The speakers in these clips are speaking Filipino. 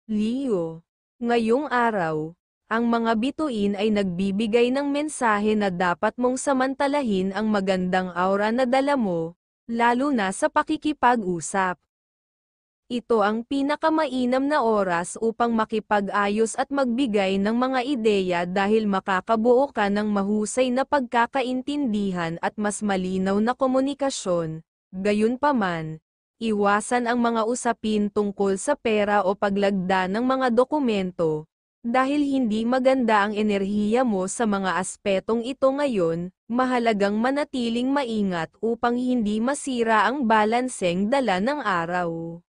Leo. Ngayong araw, ang mga bituin ay nagbibigay ng mensahe na dapat mong samantalahin ang magandang aura na dala mo, lalo na sa pakikipag-usap. Ito ang pinakamainam na oras upang makipag-ayos at magbigay ng mga ideya dahil makakabuo ka ng mahusay na pagkakaintindihan at mas malinaw na komunikasyon. Gayunpaman, iwasan ang mga usapin tungkol sa pera o paglagda ng mga dokumento, dahil hindi maganda ang enerhiya mo sa mga aspetong ito ngayon. Mahalagang manatiling maingat upang hindi masira ang balanseng dala ng araw.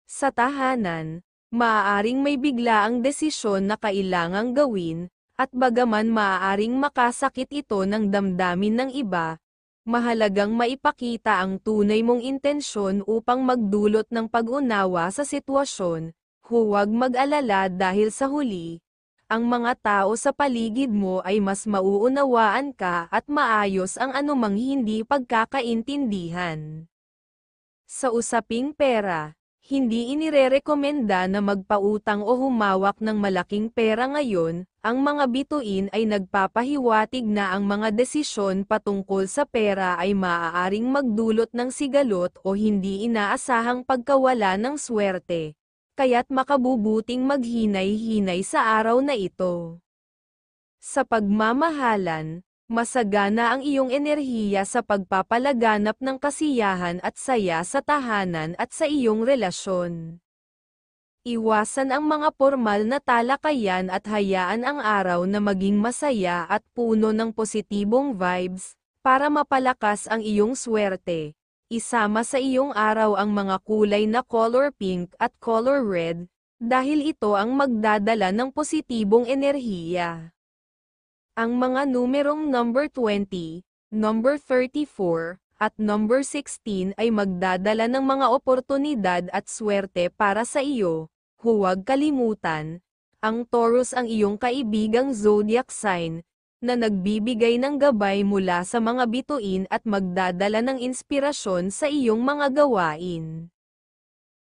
Sa tahanan, maaaring may biglaang desisyon na kailangang gawin, at bagaman maaaring makasakit ito ng damdamin ng iba, mahalagang maipakita ang tunay mong intensyon upang magdulot ng pag-unawa sa sitwasyon. Huwag mag-alala dahil sa huli, ang mga tao sa paligid mo ay mas mauunawaan ka at maayos ang anumang hindi pagkakaintindihan. Sa usaping pera, hindi inirerekomenda na magpautang o humawak ng malaking pera ngayon. Ang mga bituin ay nagpapahiwatig na ang mga desisyon patungkol sa pera ay maaaring magdulot ng sigalot o hindi inaasahang pagkawala ng swerte, kaya't makabubuting maghinay-hinay sa araw na ito. Sa pagmamahalan, masagana ang iyong enerhiya sa pagpapalaganap ng kasiyahan at saya sa tahanan at sa iyong relasyon. Iwasan ang mga formal na talakayan at hayaan ang araw na maging masaya at puno ng positibong vibes, para mapalakas ang iyong swerte. Isama sa iyong araw ang mga kulay na color pink at color red, dahil ito ang magdadala ng positibong enerhiya. Ang mga numerong number 20, number 34, at number 16 ay magdadala ng mga oportunidad at swerte para sa iyo. Huwag kalimutan, ang Taurus ang iyong kaibigang zodiac sign, na nagbibigay ng gabay mula sa mga bituin at magdadala ng inspirasyon sa iyong mga gawain.